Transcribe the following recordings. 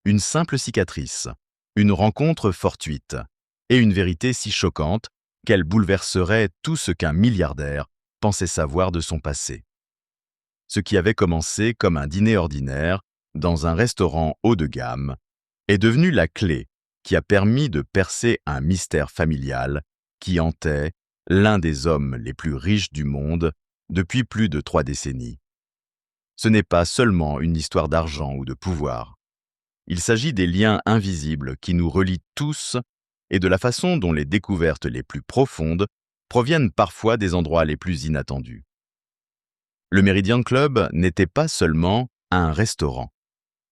Une simple cicatrice, une rencontre fortuite, et une vérité si choquante qu'elle bouleverserait tout ce qu'un milliardaire pensait savoir de son passé. Ce qui avait commencé comme un dîner ordinaire dans un restaurant haut de gamme est devenu la clé qui a permis de percer un mystère familial qui hantait l'un des hommes les plus riches du monde depuis plus de 3 décennies. Ce n'est pas seulement une histoire d'argent ou de pouvoir. Il s'agit des liens invisibles qui nous relient tous et de la façon dont les découvertes les plus profondes proviennent parfois des endroits les plus inattendus. Le Meridian Club n'était pas seulement un restaurant.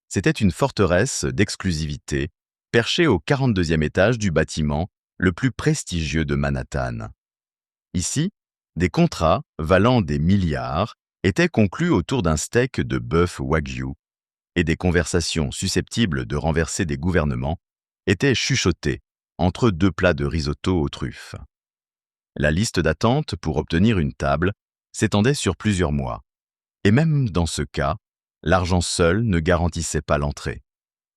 C'était une forteresse d'exclusivité perchée au 42e étage du bâtiment le plus prestigieux de Manhattan. Ici, des contrats valant des milliards étaient conclus autour d'un steak de bœuf wagyu et des conversations susceptibles de renverser des gouvernements étaient chuchotées entre 2 plats de risotto aux truffes. La liste d'attente pour obtenir une table s'étendait sur plusieurs mois. Et même dans ce cas, l'argent seul ne garantissait pas l'entrée.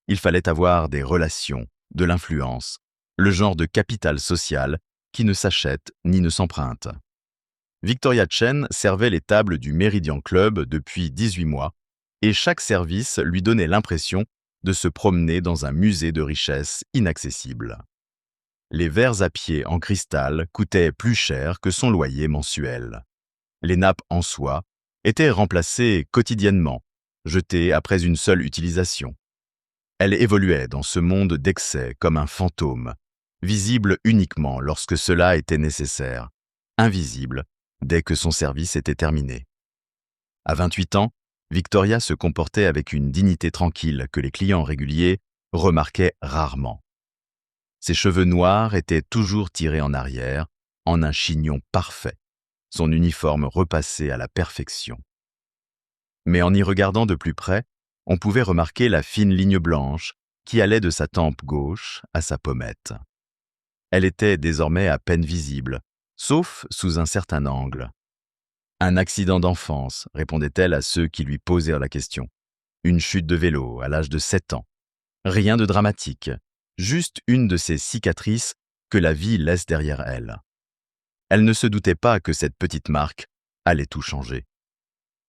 Il fallait avoir des relations, de l'influence, le genre de capital social qui ne s'achète ni ne s'emprunte. Victoria Chen servait les tables du Meridian Club depuis 18 mois et chaque service lui donnait l'impression de se promener dans un musée de richesses inaccessible. Les verres à pied en cristal coûtaient plus cher que son loyer mensuel. Les nappes en soie étaient remplacées quotidiennement, jetées après une seule utilisation. Elle évoluait dans ce monde d'excès comme un fantôme, visible uniquement lorsque cela était nécessaire, invisible dès que son service était terminé. À 28 ans, Victoria se comportait avec une dignité tranquille que les clients réguliers remarquaient rarement. Ses cheveux noirs étaient toujours tirés en arrière, en un chignon parfait, son uniforme repassé à la perfection. Mais en y regardant de plus près, on pouvait remarquer la fine ligne blanche qui allait de sa tempe gauche à sa pommette. Elle était désormais à peine visible, sauf sous un certain angle. « Un accident d'enfance », répondait-elle à ceux qui lui posèrent la question. « Une chute de vélo à l'âge de 7 ans. Rien de dramatique, juste une de ces cicatrices que la vie laisse derrière elle. » Elle ne se doutait pas que cette petite marque allait tout changer.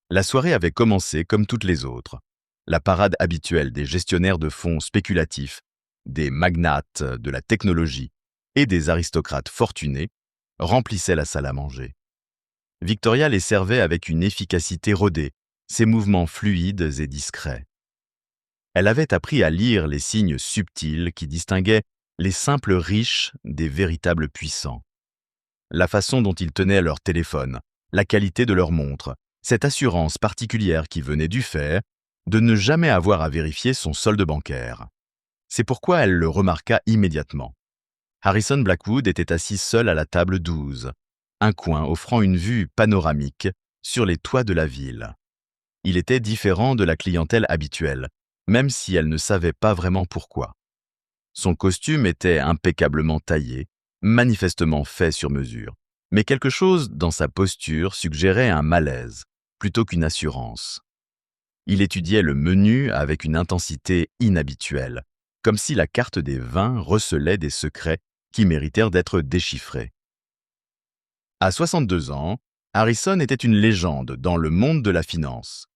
La soirée avait commencé comme toutes les autres. La parade habituelle des gestionnaires de fonds spéculatifs, des magnates de la technologie et des aristocrates fortunés remplissait la salle à manger. Victoria les servait avec une efficacité rodée, ses mouvements fluides et discrets. Elle avait appris à lire les signes subtils qui distinguaient les simples riches des véritables puissants. La façon dont ils tenaient leur téléphone, la qualité de leur montre, cette assurance particulière qui venait du fait de ne jamais avoir à vérifier son solde bancaire. C'est pourquoi elle le remarqua immédiatement. Harrison Blackwood était assis seul à la table 12, un coin offrant une vue panoramique sur les toits de la ville. Il était différent de la clientèle habituelle, même si elle ne savait pas vraiment pourquoi. Son costume était impeccablement taillé, manifestement fait sur mesure, mais quelque chose dans sa posture suggérait un malaise, plutôt qu'une assurance. Il étudiait le menu avec une intensité inhabituelle, comme si la carte des vins recelait des secrets qui méritèrent d'être déchiffrés. À 62 ans, Harrison était une légende dans le monde de la finance.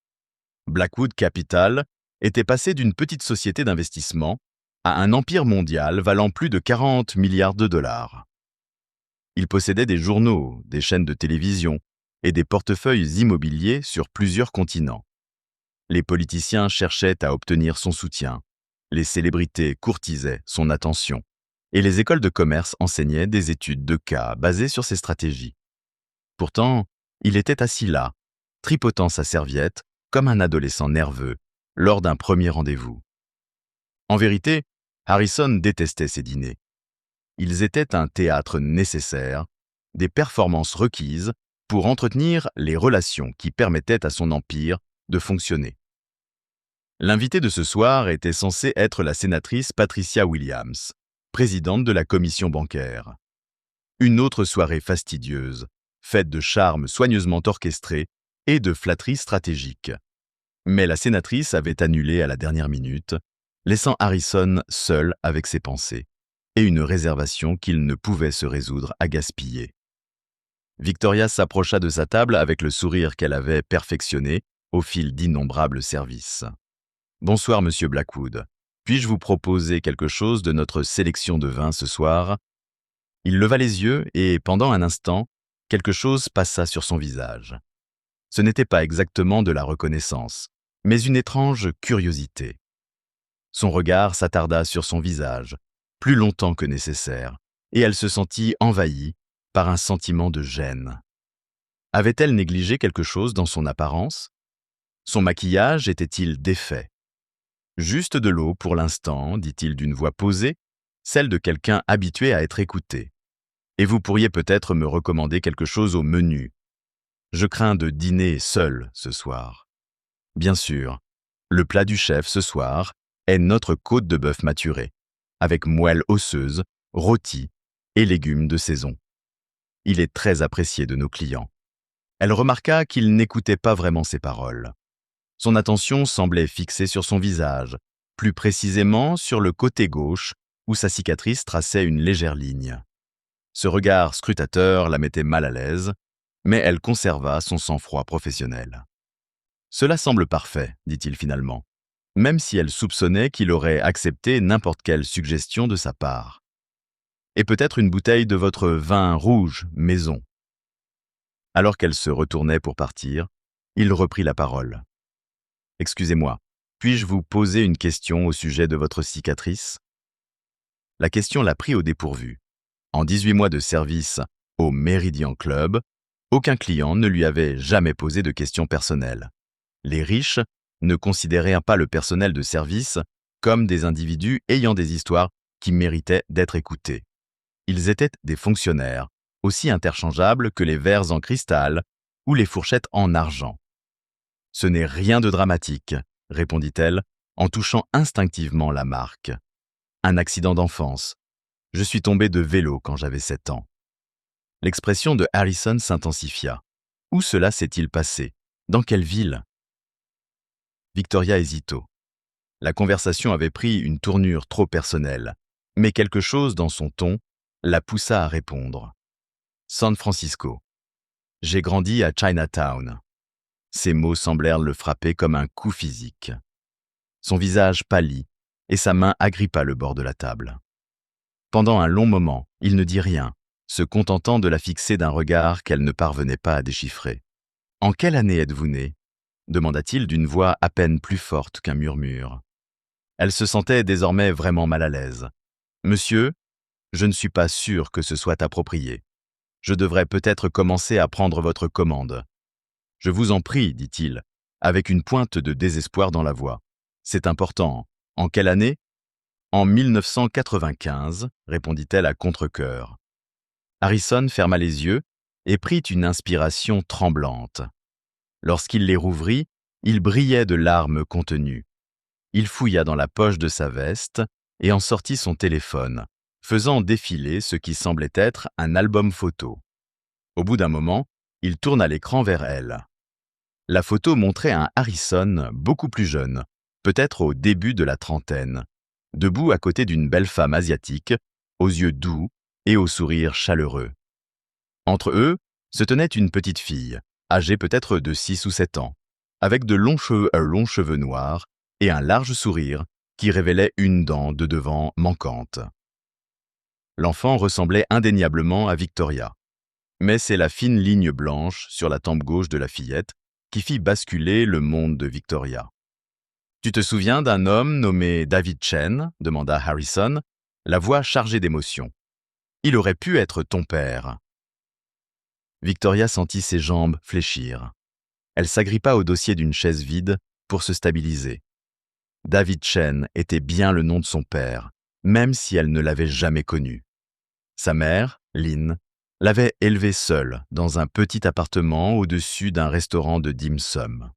Blackwood Capital était passé d'une petite société d'investissement à un empire mondial valant plus de 40 milliards de dollars. Il possédait des journaux, des chaînes de télévision et des portefeuilles immobiliers sur plusieurs continents. Les politiciens cherchaient à obtenir son soutien, les célébrités courtisaient son attention, et les écoles de commerce enseignaient des études de cas basées sur ses stratégies. Pourtant, il était assis là, tripotant sa serviette comme un adolescent nerveux lors d'un premier rendez-vous. En vérité, Harrison détestait ces dîners. Ils étaient un théâtre nécessaire, des performances requises pour entretenir les relations qui permettaient à son empire de fonctionner. L'invitée de ce soir était censée être la sénatrice Patricia Williams, présidente de la commission bancaire. Une autre soirée fastidieuse, faite de charmes soigneusement orchestrés et de flatteries stratégiques. Mais la sénatrice avait annulé à la dernière minute laissant Harrison seul avec ses pensées et une réservation qu'il ne pouvait se résoudre à gaspiller. Victoria s'approcha de sa table avec le sourire qu'elle avait perfectionné au fil d'innombrables services. « Bonsoir, monsieur Blackwood. Puis-je vous proposer quelque chose de notre sélection de vins ce soir ?» Il leva les yeux et, pendant un instant, quelque chose passa sur son visage. Ce n'était pas exactement de la reconnaissance, mais une étrange curiosité. Son regard s'attarda sur son visage, plus longtemps que nécessaire, et elle se sentit envahie par un sentiment de gêne. Avait-elle négligé quelque chose dans son apparence? Son maquillage était-il défait? Juste de l'eau pour l'instant, dit-il d'une voix posée, celle de quelqu'un habitué à être écouté. Et vous pourriez peut-être me recommander quelque chose au menu. Je crains de dîner seul ce soir. Bien sûr, le plat du chef ce soir est notre côte de bœuf maturée, avec moelle osseuse, rôti et légumes de saison. Il est très apprécié de nos clients. Elle remarqua qu'il n'écoutait pas vraiment ses paroles. Son attention semblait fixée sur son visage, plus précisément sur le côté gauche où sa cicatrice traçait une légère ligne. Ce regard scrutateur la mettait mal à l'aise, mais elle conserva son sang-froid professionnel. « Cela semble parfait, dit-il finalement, même si elle soupçonnait qu'il aurait accepté n'importe quelle suggestion de sa part. Et peut-être une bouteille de votre vin rouge maison. » Alors qu'elle se retournait pour partir, il reprit la parole. « Excusez-moi, puis-je vous poser une question au sujet de votre cicatrice ?» La question la prit au dépourvu. En 18 mois de service au Meridian Club, aucun client ne lui avait jamais posé de questions personnelles. Les riches ne considéraient pas le personnel de service comme des individus ayant des histoires qui méritaient d'être écoutées. Ils étaient des fonctionnaires, aussi interchangeables que les verres en cristal ou les fourchettes en argent. « Ce n'est rien de dramatique, » répondit-elle en touchant instinctivement la marque. « Un accident d'enfance. Je suis tombée de vélo quand j'avais 7 ans. » L'expression de Harrison s'intensifia. Où cela s'est-il passé? Dans quelle ville? Victoria hésita. La conversation avait pris une tournure trop personnelle, mais quelque chose dans son ton la poussa à répondre. « San Francisco. J'ai grandi à Chinatown. » Ces mots semblèrent le frapper comme un coup physique. Son visage pâlit et sa main agrippa le bord de la table. Pendant un long moment, il ne dit rien, se contentant de la fixer d'un regard qu'elle ne parvenait pas à déchiffrer. « En quelle année êtes-vous né ?» demanda-t-il d'une voix à peine plus forte qu'un murmure. Elle se sentait désormais vraiment mal à l'aise. « Monsieur, je ne suis pas sûr que ce soit approprié. Je devrais peut-être commencer à prendre votre commande. »« Je vous en prie, dit-il, avec une pointe de désespoir dans la voix. C'est important. En quelle année ? » « En 1995, répondit-elle à contre-cœur. Harrison ferma les yeux et prit une inspiration tremblante. Lorsqu'il les rouvrit, il brillait de larmes contenues. Il fouilla dans la poche de sa veste et en sortit son téléphone, faisant défiler ce qui semblait être un album photo. Au bout d'un moment, il tourna l'écran vers elle. La photo montrait un Harrison beaucoup plus jeune, peut-être au début de la trentaine, debout à côté d'une belle femme asiatique, aux yeux doux et au sourire chaleureux. Entre eux se tenait une petite fille, âgée peut-être de 6 ou 7 ans, avec de longs cheveux noirs et un large sourire qui révélait une dent de devant manquante. L'enfant ressemblait indéniablement à Victoria, mais c'est la fine ligne blanche sur la tempe gauche de la fillette qui fit basculer le monde de Victoria. « Tu te souviens d'un homme nommé David Chen ?» demanda Harrison, la voix chargée d'émotion. « Il aurait pu être ton père. » Victoria sentit ses jambes fléchir. Elle s'agrippa au dossier d'une chaise vide pour se stabiliser. David Chen était bien le nom de son père, même si elle ne l'avait jamais connu. Sa mère, Lynn, l'avait élevé seule dans un petit appartement au-dessus d'un restaurant de dim sum.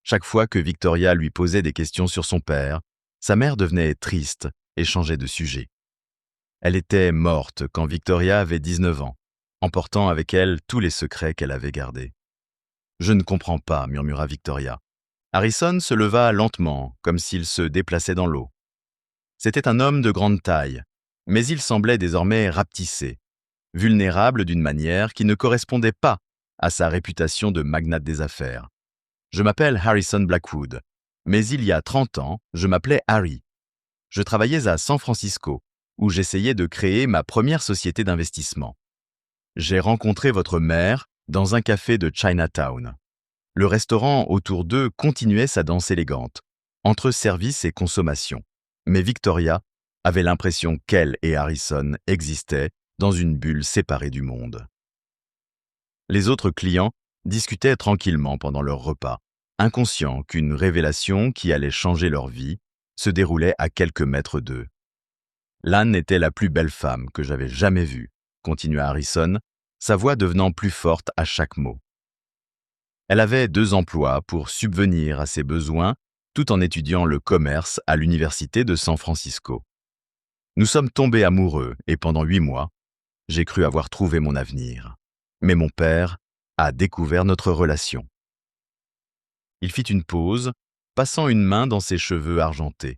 Chaque fois que Victoria lui posait des questions sur son père, sa mère devenait triste et changeait de sujet. Elle était morte quand Victoria avait 19 ans, emportant avec elle tous les secrets qu'elle avait gardés. « Je ne comprends pas, » murmura Victoria. Harrison se leva lentement, comme s'il se déplaçait dans l'eau. C'était un homme de grande taille, mais il semblait désormais rapetissé, vulnérable d'une manière qui ne correspondait pas à sa réputation de magnate des affaires. Je m'appelle Harrison Blackwood, mais il y a 30 ans, je m'appelais Harry. Je travaillais à San Francisco, où j'essayais de créer ma première société d'investissement. J'ai rencontré votre mère dans un café de Chinatown. Le restaurant autour d'eux continuait sa danse élégante, entre service et consommation. Mais Victoria avait l'impression qu'elle et Harrison existaient dans une bulle séparée du monde. Les autres clients discutaient tranquillement pendant leur repas, inconscients qu'une révélation qui allait changer leur vie se déroulait à quelques mètres d'eux. L'Anne était la plus belle femme que j'avais jamais vue, continua Harrison, sa voix devenant plus forte à chaque mot. Elle avait 2 emplois pour subvenir à ses besoins tout en étudiant le commerce à l'université de San Francisco. Nous sommes tombés amoureux et pendant 8 mois, j'ai cru avoir trouvé mon avenir. Mais mon père a découvert notre relation. Il fit une pause, passant une main dans ses cheveux argentés.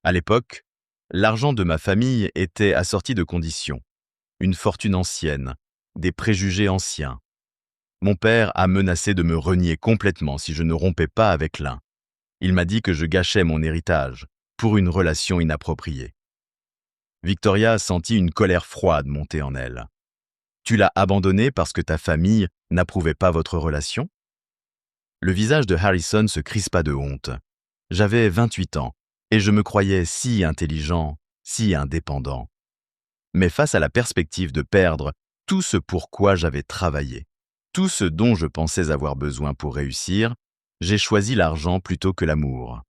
À l'époque, l'argent de ma famille était assorti de conditions. Une fortune ancienne, des préjugés anciens. Mon père a menacé de me renier complètement si je ne rompais pas avec l'un. Il m'a dit que je gâchais mon héritage pour une relation inappropriée. Victoria sentit une colère froide monter en elle. Tu l'as abandonné parce que ta famille n'approuvait pas votre relation? Le visage de Harrison se crispa de honte. J'avais 28 ans et je me croyais si intelligent, si indépendant. Mais face à la perspective de perdre tout ce pour quoi j'avais travaillé, tout ce dont je pensais avoir besoin pour réussir, j'ai choisi l'argent plutôt que l'amour.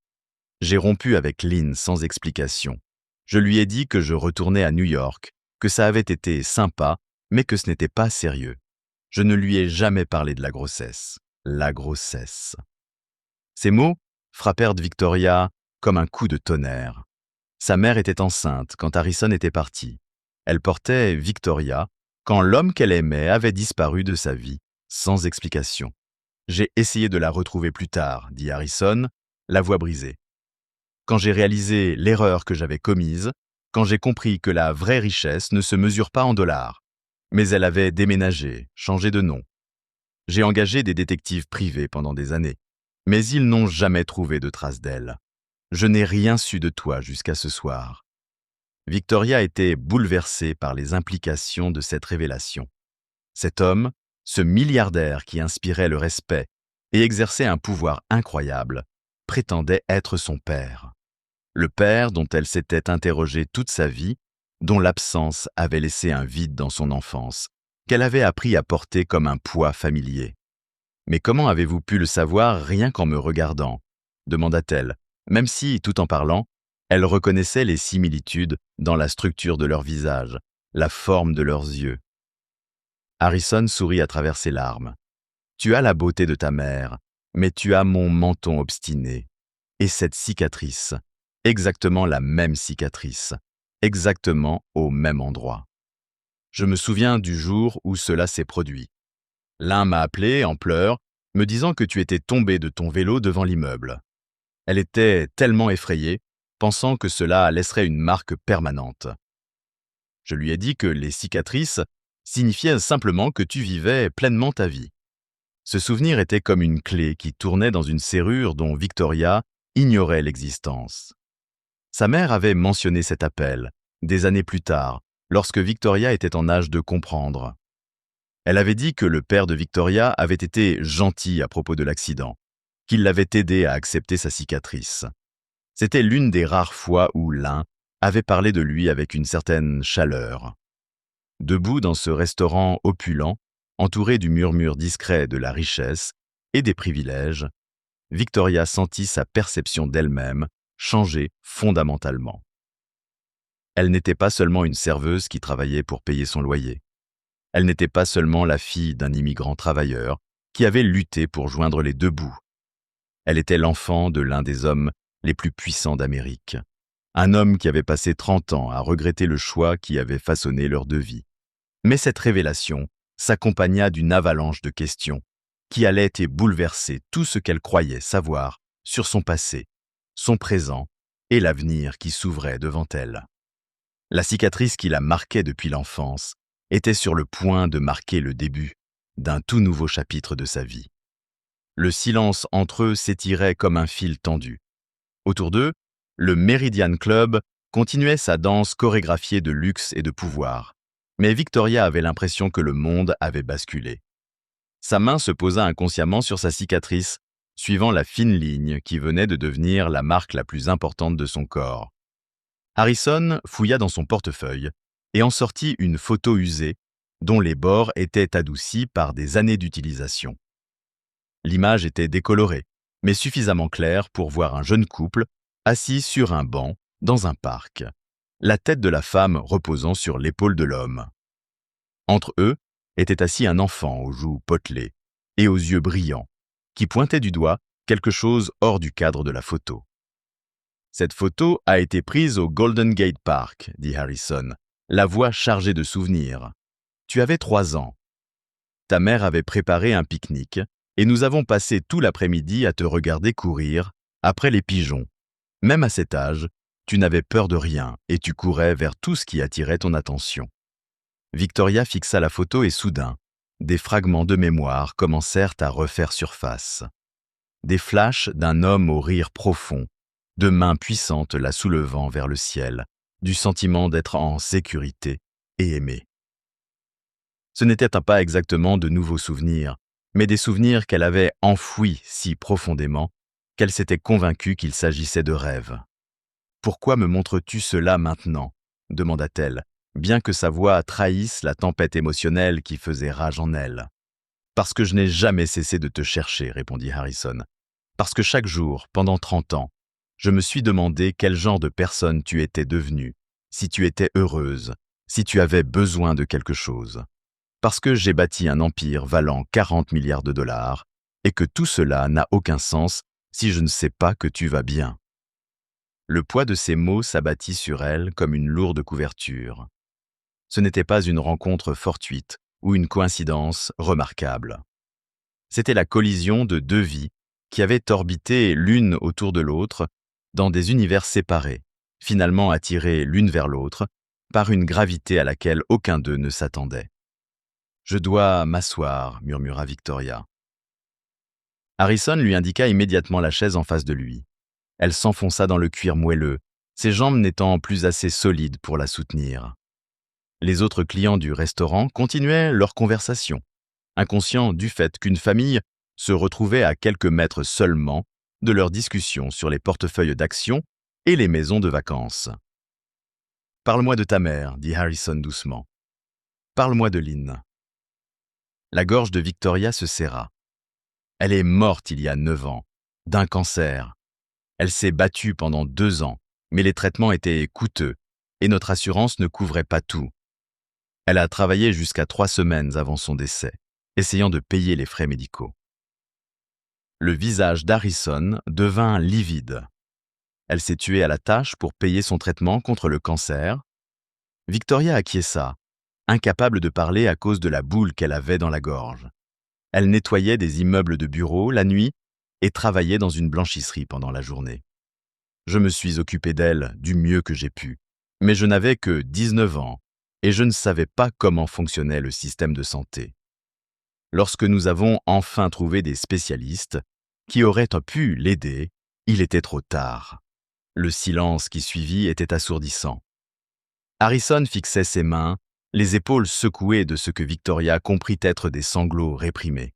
J'ai rompu avec Lynn sans explication. Je lui ai dit que je retournais à New York, que ça avait été sympa, mais que ce n'était pas sérieux. Je ne lui ai jamais parlé de la grossesse. La grossesse. Ces mots frappèrent Victoria comme un coup de tonnerre. Sa mère était enceinte quand Harrison était parti. Elle portait Victoria quand l'homme qu'elle aimait avait disparu de sa vie, sans explication. J'ai essayé de la retrouver plus tard, dit Harrison, la voix brisée. Quand j'ai réalisé l'erreur que j'avais commise, quand j'ai compris que la vraie richesse ne se mesure pas en dollars, mais elle avait déménagé, changé de nom. J'ai engagé des détectives privés pendant des années, mais ils n'ont jamais trouvé de traces d'elle. Je n'ai rien su de toi jusqu'à ce soir. Victoria était bouleversée par les implications de cette révélation. Cet homme, ce milliardaire qui inspirait le respect et exerçait un pouvoir incroyable, prétendait être son père. Le père dont elle s'était interrogée toute sa vie, dont l'absence avait laissé un vide dans son enfance, qu'elle avait appris à porter comme un poids familier. « Mais comment avez-vous pu le savoir rien qu'en me regardant ?» demanda-t-elle, même si, tout en parlant, elle reconnaissait les similitudes dans la structure de leur visage, la forme de leurs yeux. Harrison sourit à travers ses larmes. « Tu as la beauté de ta mère, mais tu as mon menton obstiné. Et cette cicatrice, exactement la même cicatrice, exactement au même endroit. Je me souviens du jour où cela s'est produit. L'un m'a appelé en pleurs, me disant que tu étais tombé de ton vélo devant l'immeuble. Elle était tellement effrayée, pensant que cela laisserait une marque permanente. Je lui ai dit que les cicatrices signifiaient simplement que tu vivais pleinement ta vie. Ce souvenir était comme une clé qui tournait dans une serrure dont Victoria ignorait l'existence. Sa mère avait mentionné cet appel, des années plus tard, lorsque Victoria était en âge de comprendre. Elle avait dit que le père de Victoria avait été gentil à propos de l'accident, qu'il l'avait aidé à accepter sa cicatrice. C'était l'une des rares fois où l'un avait parlé de lui avec une certaine chaleur. Debout dans ce restaurant opulent, entouré du murmure discret de la richesse et des privilèges, Victoria sentit sa perception d'elle-même changer fondamentalement. Elle n'était pas seulement une serveuse qui travaillait pour payer son loyer. Elle n'était pas seulement la fille d'un immigrant travailleur qui avait lutté pour joindre les deux bouts. Elle était l'enfant de l'un des hommes les plus puissants d'Amérique. Un homme qui avait passé 30 ans à regretter le choix qui avait façonné leur deux vies. Mais cette révélation s'accompagna d'une avalanche de questions. qui allait et bouleverser tout ce qu'elle croyait savoir sur son passé, son présent et l'avenir qui s'ouvrait devant elle. La cicatrice qui la marquait depuis l'enfance était sur le point de marquer le début d'un tout nouveau chapitre de sa vie. Le silence entre eux s'étirait comme un fil tendu. Autour d'eux, le Meridian Club continuait sa danse chorégraphiée de luxe et de pouvoir. Mais Victoria avait l'impression que le monde avait basculé. Sa main se posa inconsciemment sur sa cicatrice, suivant la fine ligne qui venait de devenir la marque la plus importante de son corps. Harrison fouilla dans son portefeuille et en sortit une photo usée dont les bords étaient adoucis par des années d'utilisation. L'image était décolorée, mais suffisamment claire pour voir un jeune couple assis sur un banc dans un parc, la tête de la femme reposant sur l'épaule de l'homme. Entre eux était assis un enfant aux joues potelées et aux yeux brillants, qui pointait du doigt quelque chose hors du cadre de la photo. « Cette photo a été prise au Golden Gate Park, » dit Harrison, la voix chargée de souvenirs. « Tu avais 3 ans. Ta mère avait préparé un pique-nique et nous avons passé tout l'après-midi à te regarder courir après les pigeons. Même à cet âge, tu n'avais peur de rien et tu courais vers tout ce qui attirait ton attention. » Victoria fixa la photo et soudain, des fragments de mémoire commencèrent à refaire surface. Des flashs d'un homme au rire profond, de mains puissantes la soulevant vers le ciel, du sentiment d'être en sécurité et aimée. Ce n'étaient pas exactement de nouveaux souvenirs, mais des souvenirs qu'elle avait enfouis si profondément qu'elle s'était convaincue qu'il s'agissait de rêves. « Pourquoi me montres-tu cela maintenant ?» demanda-t-elle, bien que sa voix trahisse la tempête émotionnelle qui faisait rage en elle. « Parce que je n'ai jamais cessé de te chercher, » répondit Harrison. « Parce que chaque jour, pendant 30 ans, je me suis demandé quel genre de personne tu étais devenue, si tu étais heureuse, si tu avais besoin de quelque chose. Parce que j'ai bâti un empire valant 40 milliards de dollars et que tout cela n'a aucun sens si je ne sais pas que tu vas bien. » Le poids de ces mots s'abattit sur elle comme une lourde couverture. Ce n'était pas une rencontre fortuite ou une coïncidence remarquable. C'était la collision de 2 vies qui avaient orbité l'une autour de l'autre dans des univers séparés, finalement attirées l'une vers l'autre par une gravité à laquelle aucun d'eux ne s'attendait. « Je dois m'asseoir, » murmura Victoria. Harrison lui indiqua immédiatement la chaise en face de lui. Elle s'enfonça dans le cuir moelleux, ses jambes n'étant plus assez solides pour la soutenir. Les autres clients du restaurant continuaient leur conversation, inconscients du fait qu'une famille se retrouvait à quelques mètres seulement de leur discussion sur les portefeuilles d'actions et les maisons de vacances. « Parle-moi de ta mère, » dit Harrison doucement. « Parle-moi de Lynn. » La gorge de Victoria se serra. Elle est morte il y a 9 ans, d'un cancer. Elle s'est battue pendant 2 ans, mais les traitements étaient coûteux et notre assurance ne couvrait pas tout. Elle a travaillé jusqu'à 3 semaines avant son décès, essayant de payer les frais médicaux. Le visage d'Harrison devint livide. Elle s'est tuée à la tâche pour payer son traitement contre le cancer. Victoria acquiesça, incapable de parler à cause de la boule qu'elle avait dans la gorge. Elle nettoyait des immeubles de bureaux la nuit et travaillait dans une blanchisserie pendant la journée. Je me suis occupé d'elle du mieux que j'ai pu, mais je n'avais que 19 ans et je ne savais pas comment fonctionnait le système de santé. Lorsque nous avons enfin trouvé des spécialistes qui auraient pu l'aider, il était trop tard. Le silence qui suivit était assourdissant. Harrison fixait ses mains, les épaules secouées de ce que Victoria comprit être des sanglots réprimés.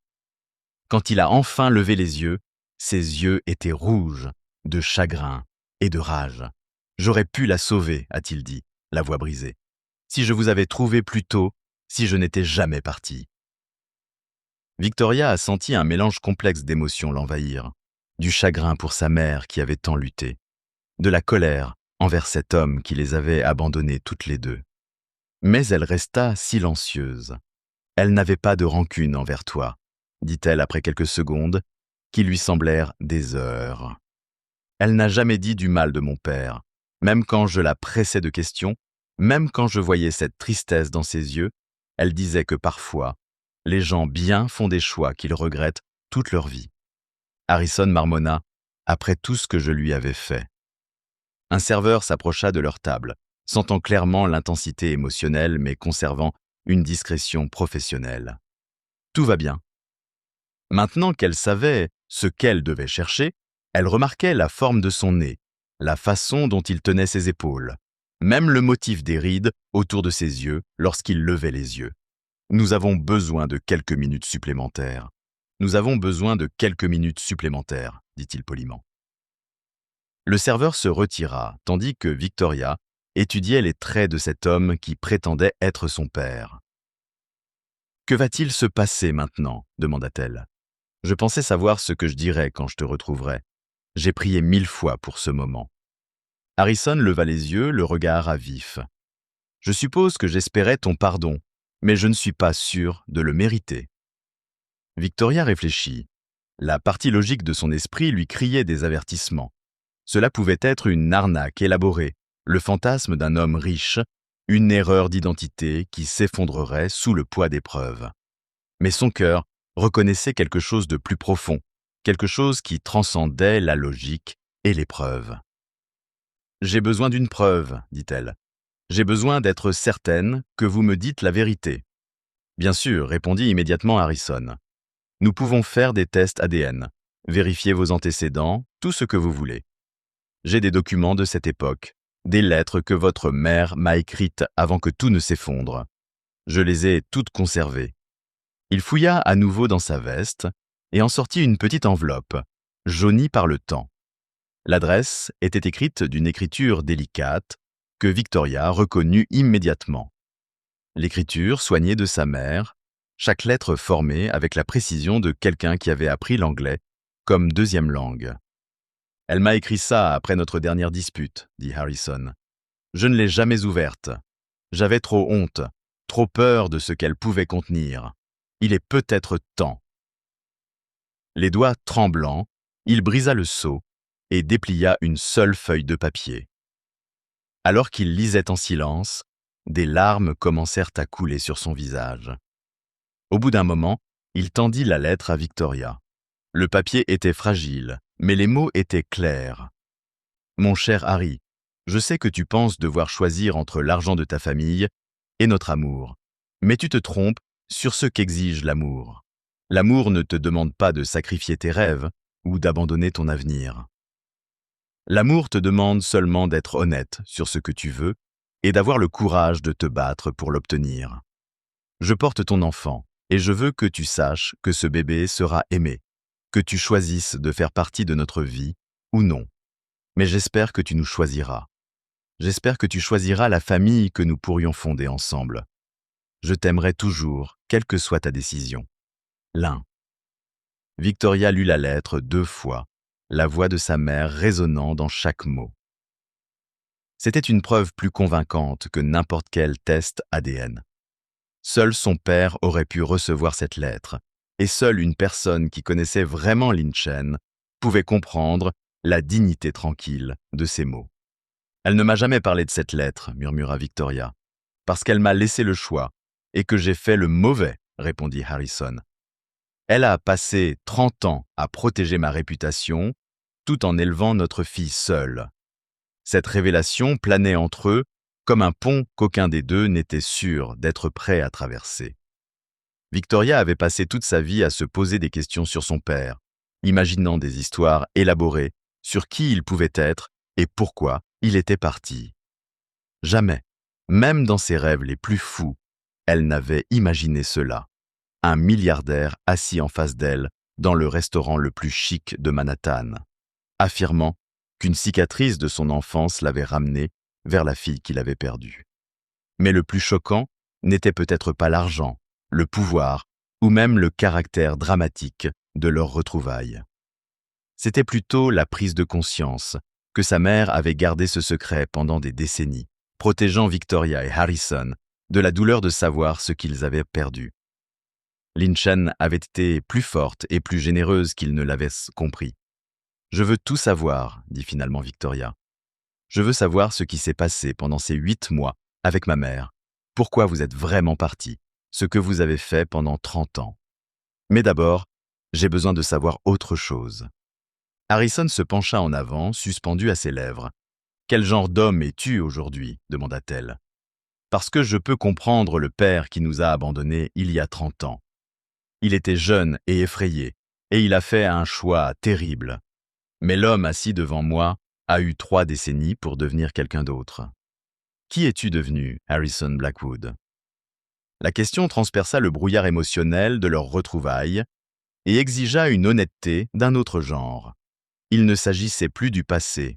Quand il a enfin levé les yeux, ses yeux étaient rouges, de chagrin et de rage. « J'aurais pu la sauver, » a-t-il dit, la voix brisée. « Si je vous avais trouvé plus tôt, si je n'étais jamais parti. » Victoria a senti un mélange complexe d'émotions l'envahir. Du chagrin pour sa mère qui avait tant lutté, de la colère envers cet homme qui les avait abandonnées toutes les deux. Mais elle resta silencieuse. « Elle n'avait pas de rancune envers toi, » dit-elle après quelques secondes, qui lui semblèrent des heures. « Elle n'a jamais dit du mal de mon père, même quand je la pressais de questions, même quand je voyais cette tristesse dans ses yeux, elle disait que parfois, Les gens bien font des choix qu'ils regrettent toute leur vie. Harrison marmonna, après tout ce que je lui avais fait. Un serveur s'approcha de leur table, sentant clairement l'intensité émotionnelle mais conservant une discrétion professionnelle. Tout va bien. Maintenant qu'elle savait ce qu'elle devait chercher, elle remarquait la forme de son nez, la façon dont il tenait ses épaules, même le motif des rides autour de ses yeux lorsqu'il levait les yeux. Nous avons besoin de quelques minutes supplémentaires. Nous avons besoin de quelques minutes supplémentaires, dit-il poliment. Le serveur se retira, tandis que Victoria étudiait les traits de cet homme qui prétendait être son père. « Que va-t-il se passer maintenant » demanda-t-elle. « Je pensais savoir ce que je dirais quand je te retrouverais. J'ai prié 1000 fois pour ce moment. » Harrison leva les yeux, le regard à vif. « Je suppose que j'espérais ton pardon, mais je ne suis pas sûr de le mériter. » Victoria réfléchit. La partie logique de son esprit lui criait des avertissements. Cela pouvait être une arnaque élaborée, le fantasme d'un homme riche, une erreur d'identité qui s'effondrerait sous le poids des preuves. Mais son cœur reconnaissait quelque chose de plus profond, quelque chose qui transcendait la logique et les preuves. « J'ai besoin d'une preuve, dit-elle. J'ai besoin d'être certaine que vous me dites la vérité. » « Bien sûr, répondit immédiatement Harrison. Nous pouvons faire des tests ADN, vérifier vos antécédents, tout ce que vous voulez. J'ai des documents de cette époque, des lettres que votre mère m'a écrites avant que tout ne s'effondre. Je les ai toutes conservées. » Il fouilla à nouveau dans sa veste et en sortit une petite enveloppe, jaunie par le temps. L'adresse était écrite d'une écriture délicate que Victoria reconnut immédiatement. L'écriture soignée de sa mère, chaque lettre formée avec la précision de quelqu'un qui avait appris l'anglais comme deuxième langue. « Elle m'a écrit ça après notre dernière dispute, dit Harrison. Je ne l'ai jamais ouverte. J'avais trop honte, trop peur de ce qu'elle pouvait contenir. Il est peut-être temps. » Les doigts tremblants, il brisa le sceau et déplia une seule feuille de papier. Alors qu'il lisait en silence, des larmes commencèrent à couler sur son visage. Au bout d'un moment, il tendit la lettre à Victoria. Le papier était fragile, mais les mots étaient clairs. « Mon cher Harry, je sais que tu penses devoir choisir entre l'argent de ta famille et notre amour, mais tu te trompes sur ce qu'exige l'amour. L'amour ne te demande pas de sacrifier tes rêves ou d'abandonner ton avenir. L'amour te demande seulement d'être honnête sur ce que tu veux et d'avoir le courage de te battre pour l'obtenir. Je porte ton enfant et je veux que tu saches que ce bébé sera aimé, que tu choisisses de faire partie de notre vie ou non. Mais j'espère que tu nous choisiras. J'espère que tu choisiras la famille que nous pourrions fonder ensemble. Je t'aimerai toujours, quelle que soit ta décision. L'un. » Victoria lut la lettre 2 fois, la voix de sa mère résonnant dans chaque mot. C'était une preuve plus convaincante que n'importe quel test ADN. Seul son père aurait pu recevoir cette lettre, et seule une personne qui connaissait vraiment Lin Chen pouvait comprendre la dignité tranquille de ces mots. « Elle ne m'a jamais parlé de cette lettre, » murmura Victoria. « Parce qu'elle m'a laissé le choix, et que j'ai fait le mauvais, » répondit Harrison. « Elle a passé 30 ans à protéger ma réputation, tout en élevant notre fille seule. » Cette révélation planait entre eux comme un pont qu'aucun des deux n'était sûr d'être prêt à traverser. Victoria avait passé toute sa vie à se poser des questions sur son père, imaginant des histoires élaborées sur qui il pouvait être et pourquoi il était parti. Jamais, même dans ses rêves les plus fous, elle n'avait imaginé cela. Un milliardaire assis en face d'elle dans le restaurant le plus chic de Manhattan, affirmant qu'une cicatrice de son enfance l'avait ramené vers la fille qu'il avait perdue. Mais le plus choquant n'était peut-être pas l'argent, le pouvoir ou même le caractère dramatique de leur retrouvailles. C'était plutôt la prise de conscience que sa mère avait gardé ce secret pendant des décennies, protégeant Victoria et Harrison de la douleur de savoir ce qu'ils avaient perdu. Lin Chen avait été plus forte et plus généreuse qu'ils ne l'avaient compris. « Je veux tout savoir, » dit finalement Victoria. « Je veux savoir ce qui s'est passé pendant ces 8 mois avec ma mère. Pourquoi vous êtes vraiment parti? ce que vous avez fait pendant 30 ans. Mais d'abord, j'ai besoin de savoir autre chose. Harrison se pencha en avant, suspendu à ses lèvres. « Quel genre d'homme es-tu aujourd'hui » demanda-t-elle. « Parce que je peux comprendre le père qui nous a abandonnés il y a 30 ans. Il était jeune et effrayé, et il a fait un choix terrible. Mais l'homme assis devant moi a eu 3 décennies pour devenir quelqu'un d'autre. Qui es-tu devenu, Harrison Blackwood ?» La question transperça le brouillard émotionnel de leurs retrouvailles et exigea une honnêteté d'un autre genre. Il ne s'agissait plus du passé.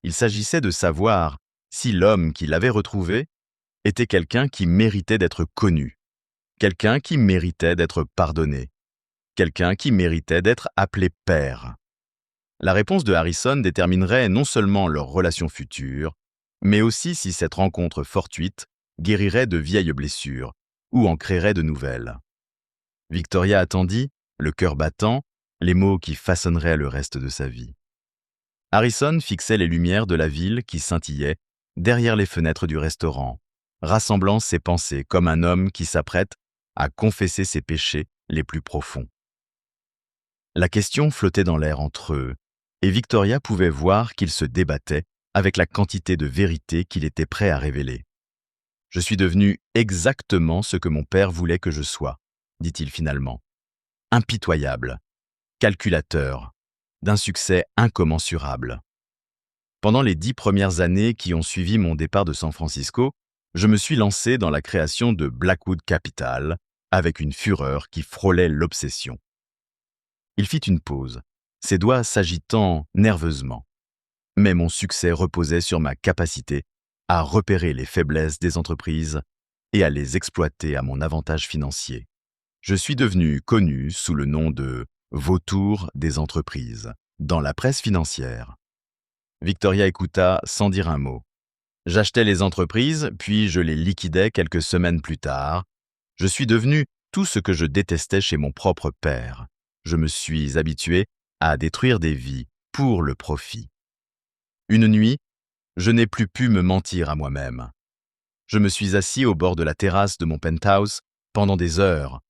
Il s'agissait de savoir si l'homme qui l'avait retrouvé était quelqu'un qui méritait d'être connu, quelqu'un qui méritait d'être pardonné, quelqu'un qui méritait d'être appelé père. La réponse de Harrison déterminerait non seulement leur relation future, mais aussi si cette rencontre fortuite guérirait de vieilles blessures ou en créerait de nouvelles. Victoria attendit, le cœur battant, les mots qui façonneraient le reste de sa vie. Harrison fixait les lumières de la ville qui scintillaient derrière les fenêtres du restaurant, rassemblant ses pensées comme un homme qui s'apprête à confesser ses péchés les plus profonds. La question flottait dans l'air entre eux, et Victoria pouvait voir qu'il se débattait avec la quantité de vérité qu'il était prêt à révéler. « Je suis devenu exactement ce que mon père voulait que je sois », dit-il finalement. Impitoyable, calculateur, d'un succès incommensurable. Pendant les 10 premières années qui ont suivi mon départ de San Francisco, je me suis lancé dans la création de Blackwood Capital avec une fureur qui frôlait l'obsession. Il fit une pause, ses doigts s'agitant nerveusement. Mais mon succès reposait sur ma capacité à repérer les faiblesses des entreprises et à les exploiter à mon avantage financier. Je suis devenu connu sous le nom de « vautour des entreprises » dans la presse financière. Victoria écouta sans dire un mot. J'achetais les entreprises, puis je les liquidais quelques semaines plus tard. Je suis devenu tout ce que je détestais chez mon propre père. Je me suis habitué à détruire des vies pour le profit. Une nuit, je n'ai plus pu me mentir à moi-même. Je me suis assis au bord de la terrasse de mon penthouse pendant des heures,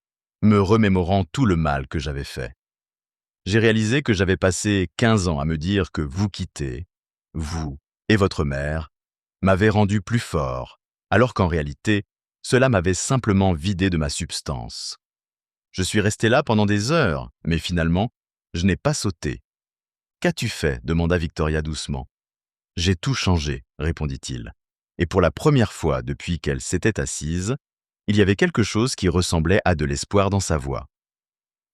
me remémorant tout le mal que j'avais fait. J'ai réalisé que j'avais passé 15 ans à me dire que vous quitter, vous et votre mère, m'avait rendu plus fort, alors qu'en réalité, cela m'avait simplement vidé de ma substance. Je suis resté là pendant des heures, mais finalement, je n'ai pas sauté. « Qu'as-tu fait » demanda Victoria doucement. « J'ai tout changé » répondit-il. Et pour la première fois depuis qu'elle s'était assise, il y avait quelque chose qui ressemblait à de l'espoir dans sa voix.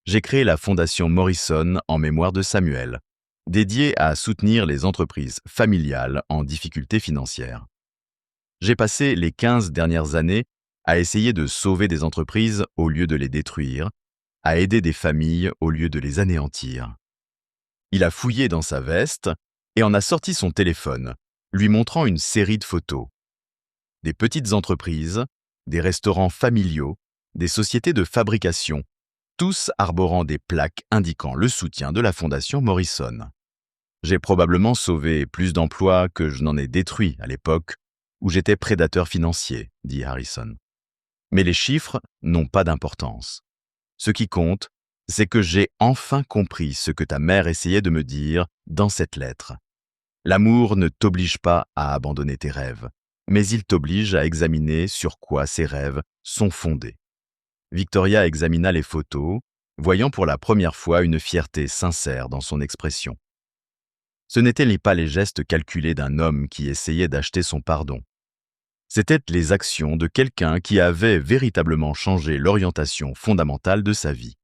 J'ai créé la fondation Morrison en mémoire de Samuel, dédiée à soutenir les entreprises familiales en difficulté financière. J'ai passé les 15 dernières années à essayer de sauver des entreprises au lieu de les détruire, à aider des familles au lieu de les anéantir. Il a fouillé dans sa veste et en a sorti son téléphone, lui montrant une série de photos. Des petites entreprises, des restaurants familiaux, des sociétés de fabrication, tous arborant des plaques indiquant le soutien de la fondation Morrison. J'ai probablement sauvé plus d'emplois que je n'en ai détruits à l'époque où j'étais prédateur financier, dit Harrison. Mais les chiffres n'ont pas d'importance. Ce qui compte, c'est que j'ai enfin compris ce que ta mère essayait de me dire dans cette lettre. L'amour ne t'oblige pas à abandonner tes rêves, mais il t'oblige à examiner sur quoi ces rêves sont fondés. Victoria examina les photos, voyant pour la première fois une fierté sincère dans son expression. Ce n'étaient pas les gestes calculés d'un homme qui essayait d'acheter son pardon. C'étaient les actions de quelqu'un qui avait véritablement changé l'orientation fondamentale de sa vie.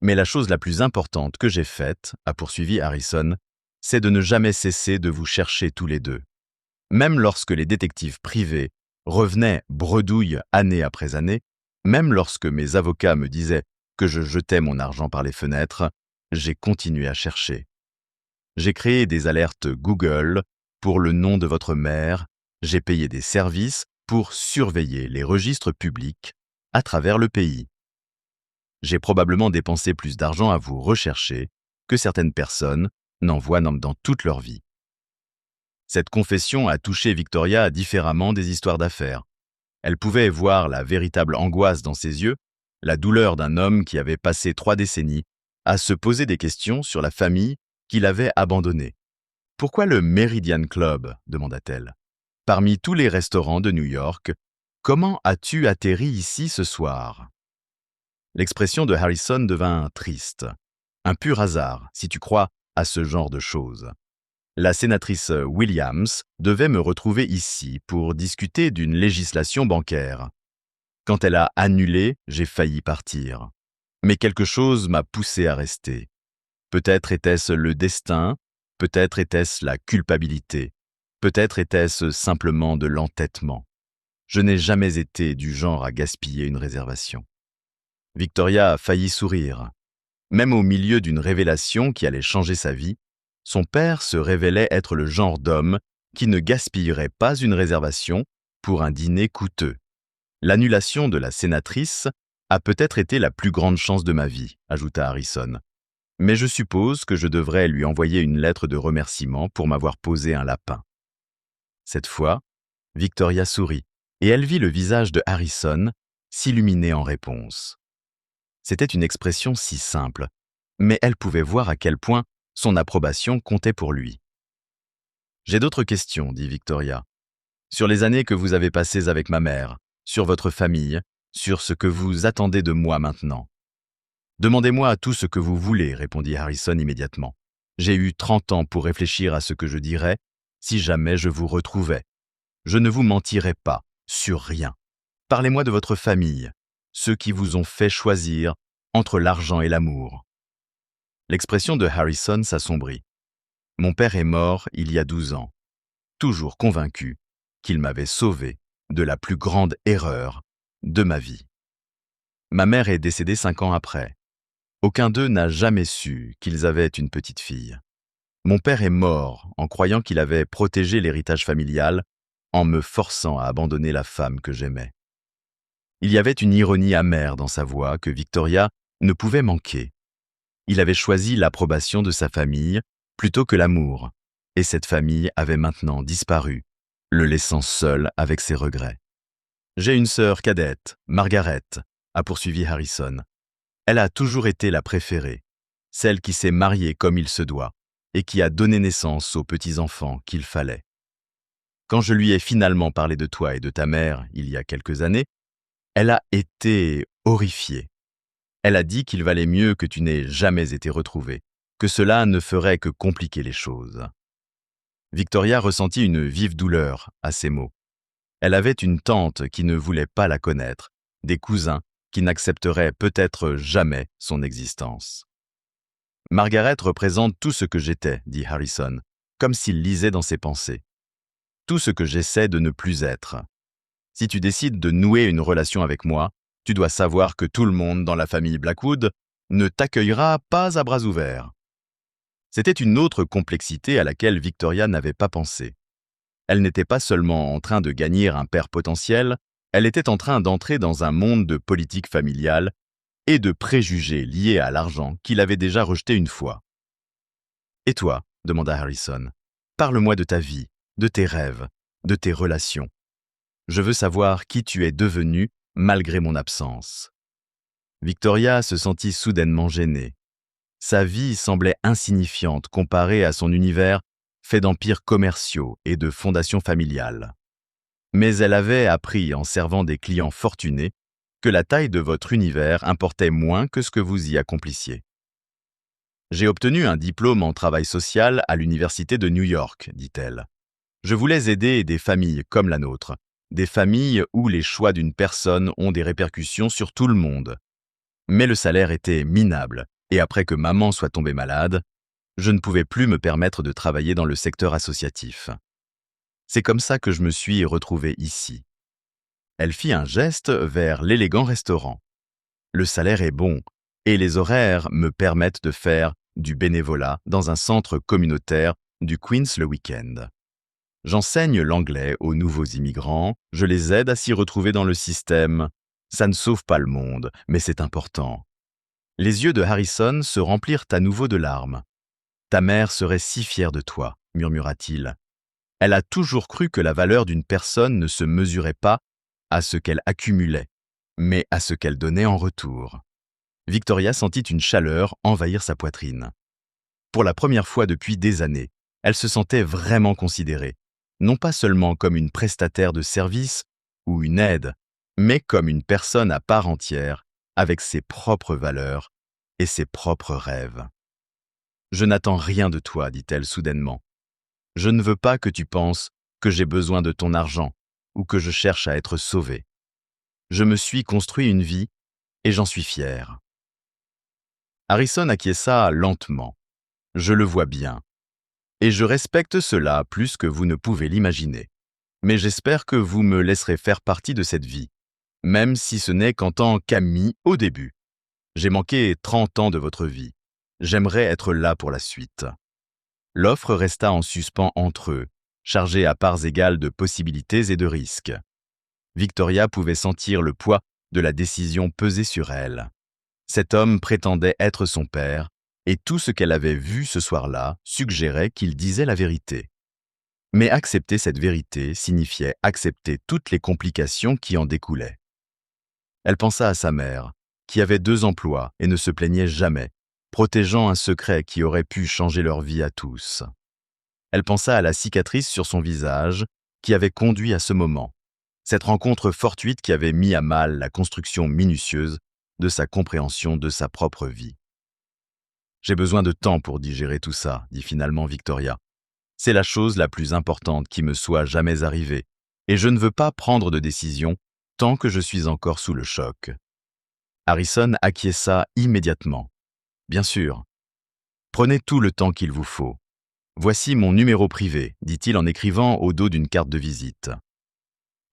Mais la chose la plus importante que j'ai faite, a poursuivi Harrison, c'est de ne jamais cesser de vous chercher tous les deux. Même lorsque les détectives privés revenaient bredouille année après année, même lorsque mes avocats me disaient que je jetais mon argent par les fenêtres, j'ai continué à chercher. J'ai créé des alertes Google pour le nom de votre mère, j'ai payé des services pour surveiller les registres publics à travers le pays. J'ai probablement dépensé plus d'argent à vous rechercher que certaines personnes n'en voient dans toute leur vie. Cette confession a touché Victoria différemment des histoires d'affaires. Elle pouvait voir la véritable angoisse dans ses yeux, la douleur d'un homme qui avait passé 3 décennies à se poser des questions sur la famille qu'il avait abandonnée. « Pourquoi le Meridian Club ?» demanda-t-elle. « Parmi tous les restaurants de New York, comment as-tu atterri ici ce soir ?» L'expression de Harrison devint triste. Un pur hasard, si tu crois à ce genre de choses. La sénatrice Williams devait me retrouver ici pour discuter d'une législation bancaire. Quand elle a annulé, j'ai failli partir. Mais quelque chose m'a poussé à rester. Peut-être était-ce le destin, peut-être était-ce la culpabilité, peut-être était-ce simplement de l'entêtement. Je n'ai jamais été du genre à gaspiller une réservation. Victoria a failli sourire. Même au milieu d'une révélation qui allait changer sa vie, son père se révélait être le genre d'homme qui ne gaspillerait pas une réservation pour un dîner coûteux. L'annulation de la sénatrice a peut-être été la plus grande chance de ma vie, ajouta Harrison. Mais je suppose que je devrais lui envoyer une lettre de remerciement pour m'avoir posé un lapin. Cette fois, Victoria sourit, et elle vit le visage de Harrison s'illuminer en réponse. C'était une expression si simple, mais elle pouvait voir à quel point son approbation comptait pour lui. « J'ai d'autres questions, dit Victoria. Sur les années que vous avez passées avec ma mère, sur votre famille, sur ce que vous attendez de moi maintenant. » « Demandez-moi tout ce que vous voulez, répondit Harrison immédiatement. J'ai eu 30 ans pour réfléchir à ce que je dirais si jamais je vous retrouvais. Je ne vous mentirai pas, sur rien. Parlez-moi de votre famille, ceux qui vous ont fait choisir entre l'argent et l'amour. » L'expression de Harrison s'assombrit. « Mon père est mort il y a 12 ans, toujours convaincu qu'il m'avait sauvé de la plus grande erreur de ma vie. Ma mère est décédée 5 ans après. Aucun d'eux n'a jamais su qu'ils avaient une petite fille. Mon père est mort en croyant qu'il avait protégé l'héritage familial en me forçant à abandonner la femme que j'aimais. » Il y avait une ironie amère dans sa voix que Victoria ne pouvait manquer. Il avait choisi l'approbation de sa famille plutôt que l'amour, et cette famille avait maintenant disparu, le laissant seul avec ses regrets. « J'ai une sœur cadette, Margaret, » a poursuivi Harrison. « Elle a toujours été la préférée, celle qui s'est mariée comme il se doit et qui a donné naissance aux petits-enfants qu'il fallait. Quand je lui ai finalement parlé de toi et de ta mère il y a quelques années, elle a été horrifiée. Elle a dit qu'il valait mieux que tu n'aies jamais été retrouvé, que cela ne ferait que compliquer les choses. » Victoria ressentit une vive douleur à ces mots. Elle avait une tante qui ne voulait pas la connaître, des cousins qui n'accepteraient peut-être jamais son existence. « Margaret représente tout ce que j'étais, dit Harrison, comme s'il lisait dans ses pensées. Tout ce que j'essaie de ne plus être. Si tu décides de nouer une relation avec moi, tu dois savoir que tout le monde dans la famille Blackwood ne t'accueillera pas à bras ouverts. » C'était une autre complexité à laquelle Victoria n'avait pas pensé. Elle n'était pas seulement en train de gagner un père potentiel, elle était en train d'entrer dans un monde de politique familiale et de préjugés liés à l'argent qu'il avait déjà rejeté une fois. « Et toi ?» demanda Harrison. « Parle-moi de ta vie, de tes rêves, de tes relations. Je veux savoir qui tu es devenu malgré mon absence. » Victoria se sentit soudainement gênée. Sa vie semblait insignifiante comparée à son univers fait d'empires commerciaux et de fondations familiales. Mais elle avait appris en servant des clients fortunés que la taille de votre univers importait moins que ce que vous y accomplissiez. « J'ai obtenu un diplôme en travail social à l'université de New York, dit-elle. Je voulais aider des familles comme la nôtre, des familles où les choix d'une personne ont des répercussions sur tout le monde. Mais le salaire était minable, et après que maman soit tombée malade, je ne pouvais plus me permettre de travailler dans le secteur associatif. C'est comme ça que je me suis retrouvée ici. » Elle fit un geste vers l'élégant restaurant. « Le salaire est bon, et les horaires me permettent de faire du bénévolat dans un centre communautaire du Queens le week-end. J'enseigne l'anglais aux nouveaux immigrants, je les aide à s'y retrouver dans le système. Ça ne sauve pas le monde, mais c'est important. » Les yeux de Harrison se remplirent à nouveau de larmes. « Ta mère serait si fière de toi, » murmura-t-il. « Elle a toujours cru que la valeur d'une personne ne se mesurait pas à ce qu'elle accumulait, mais à ce qu'elle donnait en retour. Victoria sentit une chaleur envahir sa poitrine. Pour la première fois depuis des années, elle se sentait vraiment considérée, non pas seulement comme une prestataire de service ou une aide, mais comme une personne à part entière, avec ses propres valeurs et ses propres rêves. « Je n'attends rien de toi, dit-elle soudainement. Je ne veux pas que tu penses que j'ai besoin de ton argent ou que je cherche à être sauvée. Je me suis construit une vie et j'en suis fier. » Harrison acquiesça lentement. « Je le vois bien. Et je respecte cela plus que vous ne pouvez l'imaginer. Mais j'espère que vous me laisserez faire partie de cette vie, même si ce n'est qu'en tant qu'ami au début. J'ai manqué 30 ans de votre vie. J'aimerais être là pour la suite. » L'offre resta en suspens entre eux, chargée à parts égales de possibilités et de risques. Victoria pouvait sentir le poids de la décision peser sur elle. Cet homme prétendait être son père, et tout ce qu'elle avait vu ce soir-là suggérait qu'il disait la vérité. Mais accepter cette vérité signifiait accepter toutes les complications qui en découlaient. Elle pensa à sa mère, qui avait 2 emplois et ne se plaignait jamais, protégeant un secret qui aurait pu changer leur vie à tous. Elle pensa à la cicatrice sur son visage qui avait conduit à ce moment, cette rencontre fortuite qui avait mis à mal la construction minutieuse de sa compréhension de sa propre vie. « J'ai besoin de temps pour digérer tout ça, dit finalement Victoria. C'est la chose la plus importante qui me soit jamais arrivée, et je ne veux pas prendre de décision tant que je suis encore sous le choc. » Harrison acquiesça immédiatement. « Bien sûr. Prenez tout le temps qu'il vous faut. Voici mon numéro privé, dit-il en écrivant au dos d'une carte de visite.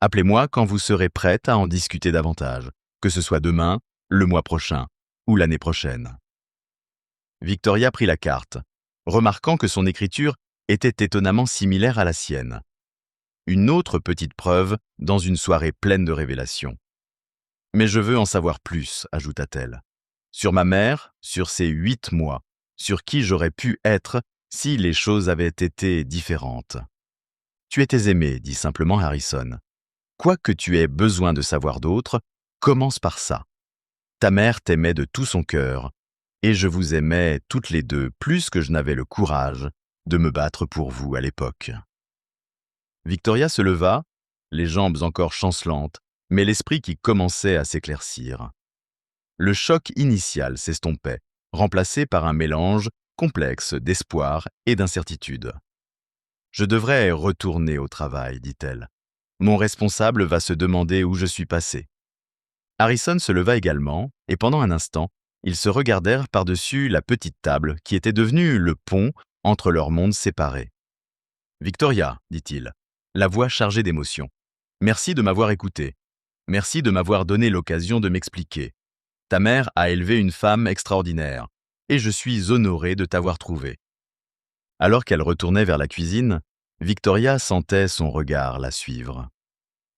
Appelez-moi quand vous serez prête à en discuter davantage, que ce soit demain, le mois prochain ou l'année prochaine. » Victoria prit la carte, remarquant que son écriture était étonnamment similaire à la sienne. Une autre petite preuve dans une soirée pleine de révélations. « Mais je veux en savoir plus, ajouta-t-elle. Sur ma mère, sur ces 8 mois, sur qui j'aurais pu être si les choses avaient été différentes. »« Tu étais aimé, dit simplement Harrison. Quoi que tu aies besoin de savoir d'autre, commence par ça. Ta mère t'aimait de tout son cœur, et je vous aimais toutes les deux plus que je n'avais le courage de me battre pour vous à l'époque. » Victoria se leva, les jambes encore chancelantes, mais l'esprit qui commençait à s'éclaircir. Le choc initial s'estompait, remplacé par un mélange complexe d'espoir et d'incertitude. « Je devrais retourner au travail, dit-elle. Mon responsable va se demander où je suis passé. » Harrison se leva également, et pendant un instant, ils se regardèrent par-dessus la petite table qui était devenue le pont entre leurs mondes séparés. « Victoria, dit-il, la voix chargée d'émotion, merci de m'avoir écouté. Merci de m'avoir donné l'occasion de m'expliquer. Ta mère a élevé une femme extraordinaire, et je suis honoré de t'avoir trouvé. » Alors qu'elle retournait vers la cuisine, Victoria sentait son regard la suivre.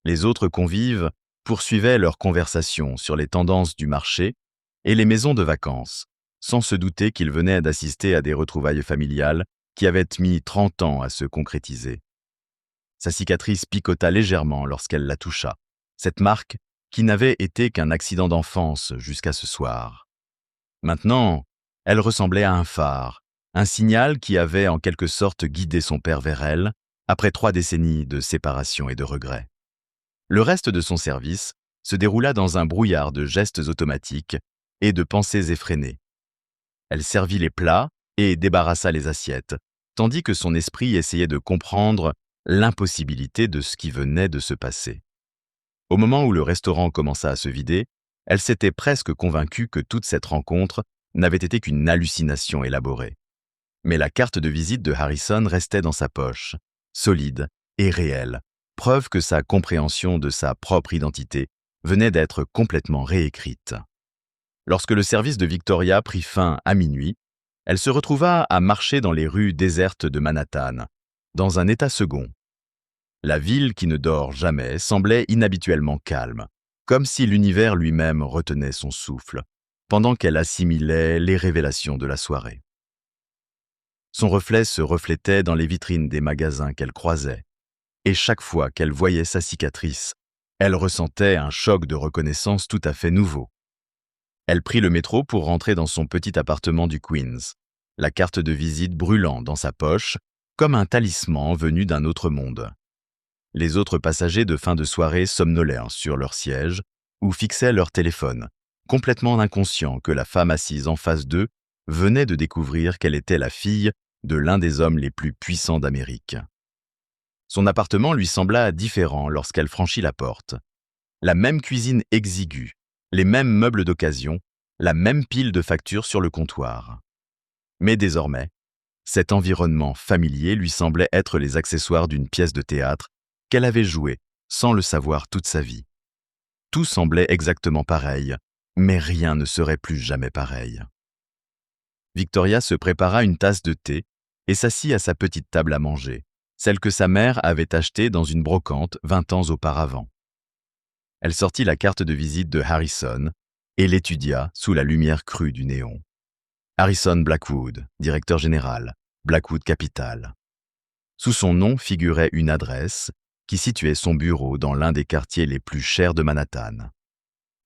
Les autres convives poursuivaient leur conversation sur les tendances du marché et les maisons de vacances, sans se douter qu'ils venaient d'assister à des retrouvailles familiales qui avaient mis 30 ans à se concrétiser. Sa cicatrice picota légèrement lorsqu'elle la toucha, cette marque qui n'avait été qu'un accident d'enfance jusqu'à ce soir. Maintenant, elle ressemblait à un phare, un signal qui avait en quelque sorte guidé son père vers elle, après 3 décennies de séparation et de regrets. Le reste de son service se déroula dans un brouillard de gestes automatiques et de pensées effrénées. Elle servit les plats et débarrassa les assiettes, tandis que son esprit essayait de comprendre l'impossibilité de ce qui venait de se passer. Au moment où le restaurant commença à se vider, elle s'était presque convaincue que toute cette rencontre n'avait été qu'une hallucination élaborée. Mais la carte de visite de Harrison restait dans sa poche, solide et réelle, preuve que sa compréhension de sa propre identité venait d'être complètement réécrite. Lorsque le service de Victoria prit fin à minuit, elle se retrouva à marcher dans les rues désertes de Manhattan, dans un état second. La ville qui ne dort jamais semblait inhabituellement calme, comme si l'univers lui-même retenait son souffle, pendant qu'elle assimilait les révélations de la soirée. Son reflet se reflétait dans les vitrines des magasins qu'elle croisait, et chaque fois qu'elle voyait sa cicatrice, Elle ressentait un choc de reconnaissance tout à fait nouveau. Elle prit le métro pour rentrer dans son petit appartement du Queens, la carte de visite brûlant dans sa poche, comme un talisman venu d'un autre monde. Les autres passagers de fin de soirée somnolèrent sur leur siège ou fixaient leur téléphone, complètement inconscients que la femme assise en face d'eux venait de découvrir qu'elle était la fille de l'un des hommes les plus puissants d'Amérique. Son appartement lui sembla différent lorsqu'elle franchit la porte. La même cuisine exiguë, les mêmes meubles d'occasion, la même pile de factures sur le comptoir. Mais désormais, cet environnement familier lui semblait être les accessoires d'une pièce de théâtre qu'elle avait jouée sans le savoir toute sa vie. Tout semblait exactement pareil, mais rien ne serait plus jamais pareil. Victoria se prépara une tasse de thé et s'assit à sa petite table à manger, celle que sa mère avait achetée dans une brocante 20 ans auparavant. Elle sortit la carte de visite de Harrison et l'étudia sous la lumière crue du néon. Harrison Blackwood, directeur général, Blackwood Capital. Sous son nom figurait une adresse qui situait son bureau dans l'un des quartiers les plus chers de Manhattan.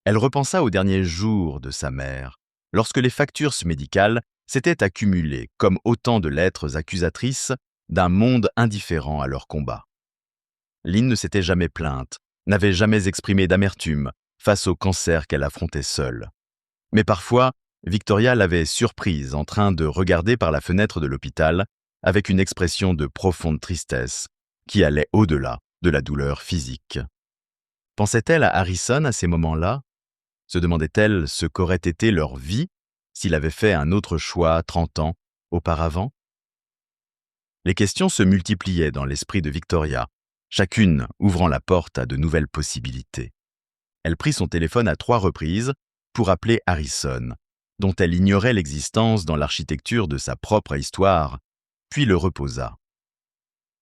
Elle repensa aux derniers jours de sa mère, lorsque les factures médicales s'étaient accumulées comme autant de lettres accusatrices d'un monde indifférent à leur combat. Lynn ne s'était jamais plainte, n'avait jamais exprimé d'amertume face au cancer qu'elle affrontait seule. Mais parfois, Victoria l'avait surprise en train de regarder par la fenêtre de l'hôpital avec une expression de profonde tristesse qui allait au-delà de la douleur physique. Pensait-elle à Harrison à ces moments-là? Se demandait-elle ce qu'aurait été leur vie s'il avait fait un autre choix 30 ans auparavant? Les questions se multipliaient dans l'esprit de Victoria, chacune ouvrant la porte à de nouvelles possibilités. Elle prit son téléphone à 3 reprises pour appeler Harrison, dont elle ignorait l'existence dans l'architecture de sa propre histoire, puis le reposa.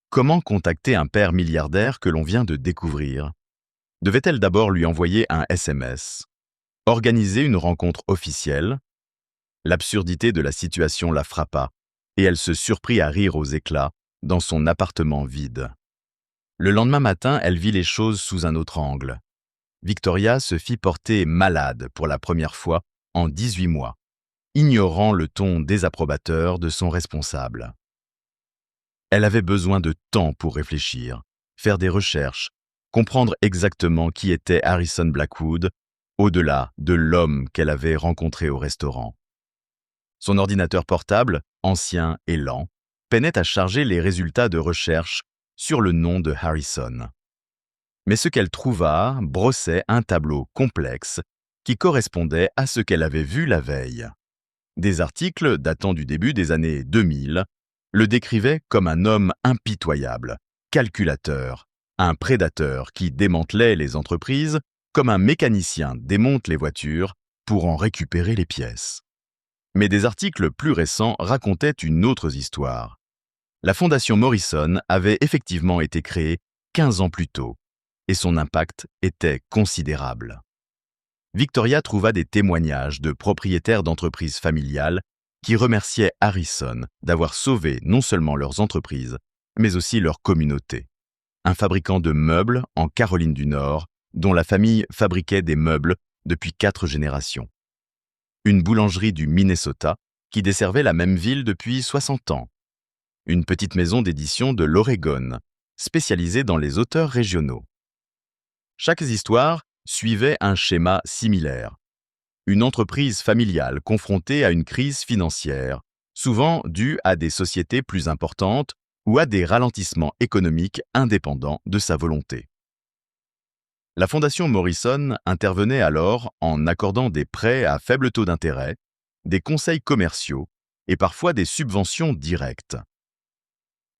Comment contacter un père milliardaire que l'on vient de découvrir? Devait-elle d'abord lui envoyer un SMS? Organiser une rencontre officielle? L'absurdité de la situation la frappa, et elle se surprit à rire aux éclats dans son appartement vide. Le lendemain matin, elle vit les choses sous un autre angle. Victoria se fit porter malade pour la première fois en 18 mois, ignorant le ton désapprobateur de son responsable. Elle avait besoin de temps pour réfléchir, faire des recherches, comprendre exactement qui était Harrison Blackwood, au-delà de l'homme qu'elle avait rencontré au restaurant. Son ordinateur portable, ancien et lent, peinait à charger les résultats de recherche sur le nom de Harrison. Mais ce qu'elle trouva brossait un tableau complexe qui correspondait à ce qu'elle avait vu la veille. Des articles datant du début des années 2000 le décrivaient comme un homme impitoyable, calculateur, un prédateur qui démantelait les entreprises comme un mécanicien démonte les voitures pour en récupérer les pièces. Mais des articles plus récents racontaient une autre histoire. La Fondation Morrison avait effectivement été créée 15 ans plus tôt, et son impact était considérable. Victoria trouva des témoignages de propriétaires d'entreprises familiales qui remerciaient Harrison d'avoir sauvé non seulement leurs entreprises, mais aussi leur communauté. Un fabricant de meubles en Caroline du Nord, dont la famille fabriquait des meubles depuis 4 générations. Une boulangerie du Minnesota qui desservait la même ville depuis 60 ans. Une petite maison d'édition de l'Oregon, spécialisée dans les auteurs régionaux. Chaque histoire suivait un schéma similaire. Une entreprise familiale confrontée à une crise financière, souvent due à des sociétés plus importantes ou à des ralentissements économiques indépendants de sa volonté. La Fondation Morrison intervenait alors en accordant des prêts à faible taux d'intérêt, des conseils commerciaux et parfois des subventions directes.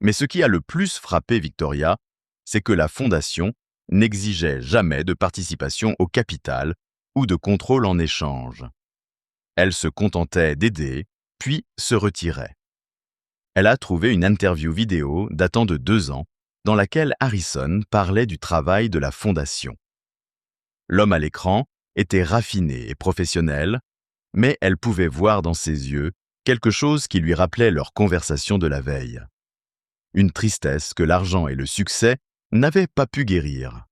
Mais ce qui a le plus frappé Victoria, c'est que la Fondation n'exigeait jamais de participation au capital ou de contrôle en échange. Elle se contentait d'aider, puis se retirait. Elle a trouvé une interview vidéo datant de 2 ans dans laquelle Harrison parlait du travail de la Fondation. L'homme à l'écran était raffiné et professionnel, mais elle pouvait voir dans ses yeux quelque chose qui lui rappelait leur conversation de la veille. Une tristesse que l'argent et le succès n'avaient pas pu guérir.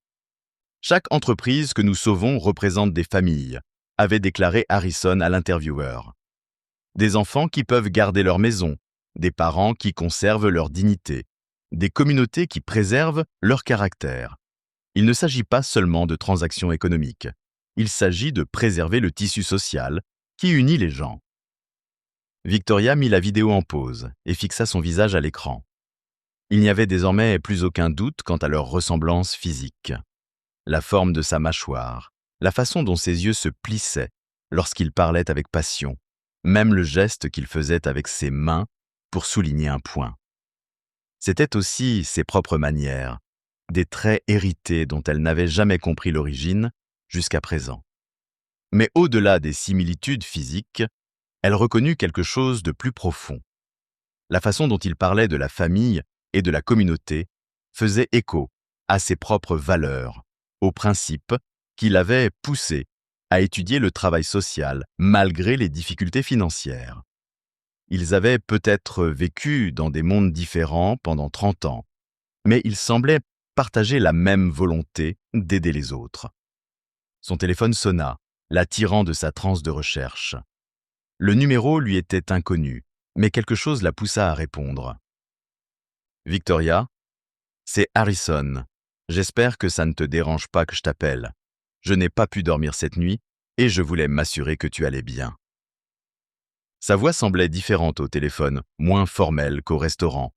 Chaque entreprise que nous sauvons représente des familles, avait déclaré Harrison à l'intervieweur. Des enfants qui peuvent garder leur maison, des parents qui conservent leur dignité, des communautés qui préservent leur caractère. Il ne s'agit pas seulement de transactions économiques. Il s'agit de préserver le tissu social qui unit les gens. Victoria mit la vidéo en pause et fixa son visage à l'écran. Il n'y avait désormais plus aucun doute quant à leur ressemblance physique. La forme de sa mâchoire, la façon dont ses yeux se plissaient lorsqu'il parlait avec passion, même le geste qu'il faisait avec ses mains pour souligner un point. C'étaient aussi ses propres manières, des traits hérités dont elle n'avait jamais compris l'origine jusqu'à présent. Mais au-delà des similitudes physiques, elle reconnut quelque chose de plus profond. La façon dont il parlait de la famille et de la communauté faisait écho à ses propres valeurs, aux principes qui l'avaient poussé à étudier le travail social malgré les difficultés financières. Ils avaient peut-être vécu dans des mondes différents pendant 30 ans, mais ils semblaient partager la même volonté d'aider les autres. Son téléphone sonna, l'attirant de sa transe de recherche. Le numéro lui était inconnu, mais quelque chose la poussa à répondre. « Victoria, c'est Harrison. J'espère que ça ne te dérange pas que je t'appelle. Je n'ai pas pu dormir cette nuit et je voulais m'assurer que tu allais bien. » Sa voix semblait différente au téléphone, moins formelle qu'au restaurant,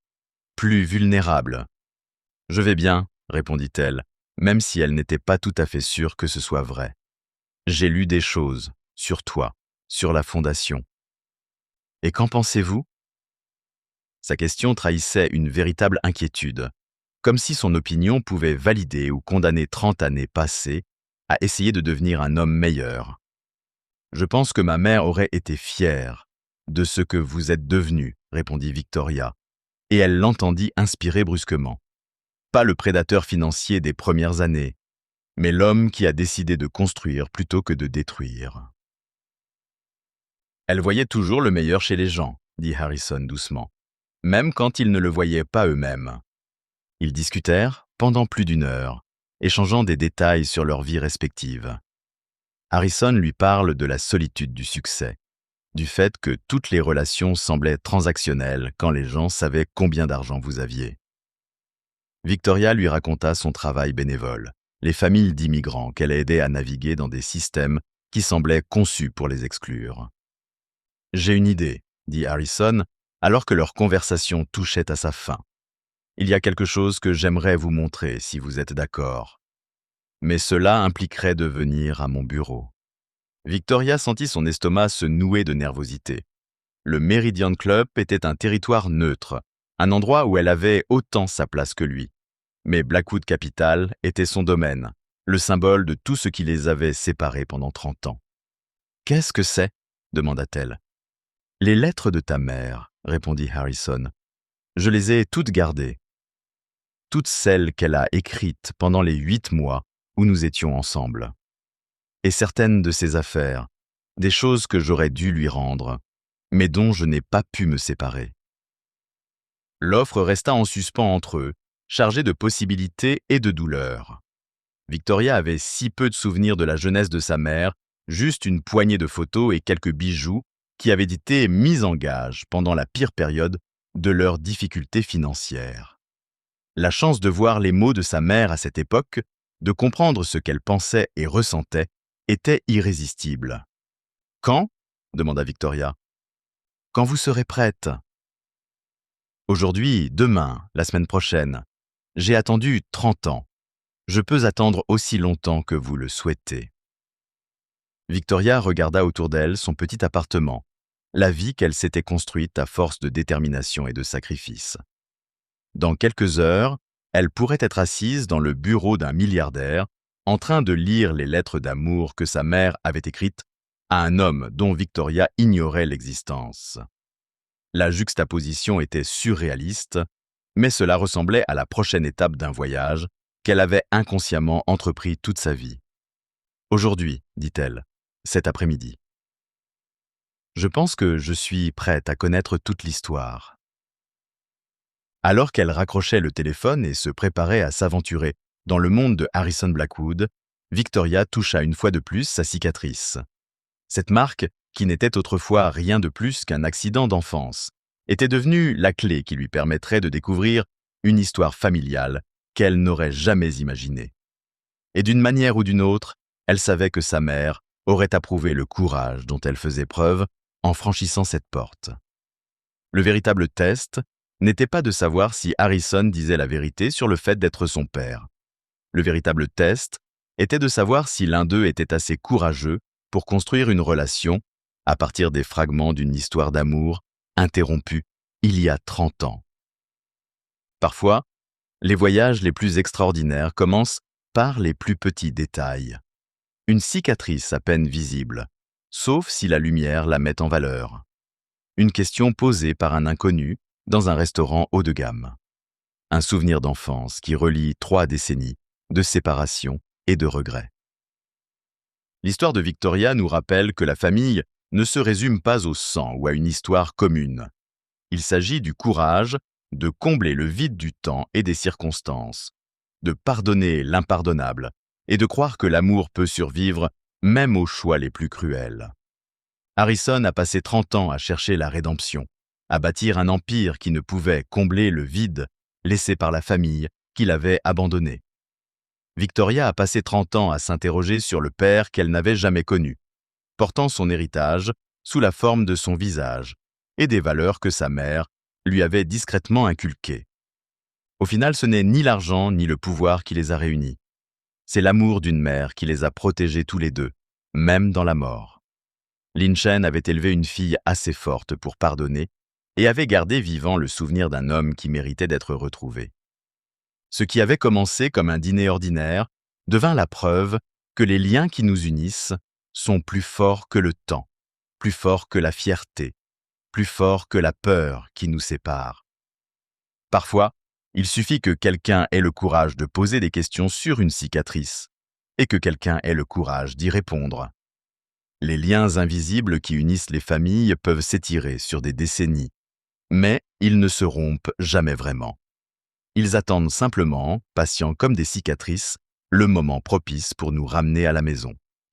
plus vulnérable. « Je vais bien, » répondit-elle, même si elle n'était pas tout à fait sûre que ce soit vrai. « J'ai lu des choses, sur toi, sur la fondation. » « Et qu'en pensez-vous » Sa question trahissait une véritable inquiétude, comme si son opinion pouvait valider ou condamner 30 années passées à essayer de devenir un homme meilleur. « Je pense que ma mère aurait été fière de ce que vous êtes devenu, » répondit Victoria, et elle l'entendit inspirer brusquement. Pas le prédateur financier des premières années, mais l'homme qui a décidé de construire plutôt que de détruire. Elle voyait toujours le meilleur chez les gens, dit Harrison doucement, même quand ils ne le voyaient pas eux-mêmes. Ils discutèrent pendant plus d'1 heure, échangeant des détails sur leurs vies respectives. Harrison lui parle de la solitude du succès, du fait que toutes les relations semblaient transactionnelles quand les gens savaient combien d'argent vous aviez. Victoria lui raconta son travail bénévole, les familles d'immigrants qu'elle aidait à naviguer dans des systèmes qui semblaient conçus pour les exclure. « J'ai une idée, » dit Harrison, alors que leur conversation touchait à sa fin. « Il y a quelque chose que j'aimerais vous montrer si vous êtes d'accord. Mais cela impliquerait de venir à mon bureau. » Victoria sentit son estomac se nouer de nervosité. Le Meridian Club était un territoire neutre, un endroit où elle avait autant sa place que lui. Mais Blackwood Capital était son domaine, le symbole de tout ce qui les avait séparés pendant 30 ans. « Qu'est-ce que c'est » demanda-t-elle. « Les lettres de ta mère, » répondit Harrison. « Je les ai toutes gardées. Toutes celles qu'elle a écrites pendant les 8 mois où nous étions ensemble. Et certaines de ses affaires, des choses que j'aurais dû lui rendre, mais dont je n'ai pas pu me séparer. » L'offre resta en suspens entre eux, chargée de possibilités et de douleurs. Victoria avait si peu de souvenirs de la jeunesse de sa mère, juste une poignée de photos et quelques bijoux qui avaient été mis en gage pendant la pire période de leurs difficultés financières. La chance de voir les mots de sa mère à cette époque, de comprendre ce qu'elle pensait et ressentait, était irrésistible. « Quand » demanda Victoria. « Quand vous serez prête. » « Aujourd'hui, demain, la semaine prochaine. J'ai attendu 30 ans. Je peux attendre aussi longtemps que vous le souhaitez. » Victoria regarda autour d'elle son petit appartement, la vie qu'elle s'était construite à force de détermination et de sacrifice. Dans quelques heures, elle pourrait être assise dans le bureau d'un milliardaire, en train de lire les lettres d'amour que sa mère avait écrites à un homme dont Victoria ignorait l'existence. La juxtaposition était surréaliste, mais cela ressemblait à la prochaine étape d'un voyage qu'elle avait inconsciemment entrepris toute sa vie. « Aujourd'hui, » dit-elle, « cet après-midi. Je pense que je suis prête à connaître toute l'histoire. » Alors qu'elle raccrochait le téléphone et se préparait à s'aventurer Dans le monde de Harrison Blackwood, Victoria toucha une fois de plus sa cicatrice. Cette marque, qui n'était autrefois rien de plus qu'un accident d'enfance, était devenue la clé qui lui permettrait de découvrir une histoire familiale qu'elle n'aurait jamais imaginée. Et d'une manière ou d'une autre, elle savait que sa mère aurait approuvé le courage dont elle faisait preuve en franchissant cette porte. Le véritable test n'était pas de savoir si Harrison disait la vérité sur le fait d'être son père. Le véritable test était de savoir si l'un d'eux était assez courageux pour construire une relation à partir des fragments d'une histoire d'amour interrompue il y a 30 ans. Parfois, les voyages les plus extraordinaires commencent par les plus petits détails. Une cicatrice à peine visible, sauf si la lumière la met en valeur. Une question posée par un inconnu dans un restaurant haut de gamme. Un souvenir d'enfance qui relie 3 décennies de séparation et de regret. L'histoire de Victoria nous rappelle que la famille ne se résume pas au sang ou à une histoire commune. Il s'agit du courage de combler le vide du temps et des circonstances, de pardonner l'impardonnable et de croire que l'amour peut survivre même aux choix les plus cruels. Harrison a passé 30 ans à chercher la rédemption, à bâtir un empire qui ne pouvait combler le vide laissé par la famille qui l'avait abandonné. Victoria a passé 30 ans à s'interroger sur le père qu'elle n'avait jamais connu, portant son héritage sous la forme de son visage et des valeurs que sa mère lui avait discrètement inculquées. Au final, ce n'est ni l'argent ni le pouvoir qui les a réunis. C'est l'amour d'une mère qui les a protégés tous les deux, même dans la mort. Lin Chen avait élevé une fille assez forte pour pardonner et avait gardé vivant le souvenir d'un homme qui méritait d'être retrouvé. Ce qui avait commencé comme un dîner ordinaire devint la preuve que les liens qui nous unissent sont plus forts que le temps, plus forts que la fierté, plus forts que la peur qui nous sépare. Parfois, il suffit que quelqu'un ait le courage de poser des questions sur une cicatrice et que quelqu'un ait le courage d'y répondre. Les liens invisibles qui unissent les familles peuvent s'étirer sur des décennies, mais ils ne se rompent jamais vraiment. Ils attendent simplement, patients comme des cicatrices, le moment propice pour nous ramener à la maison.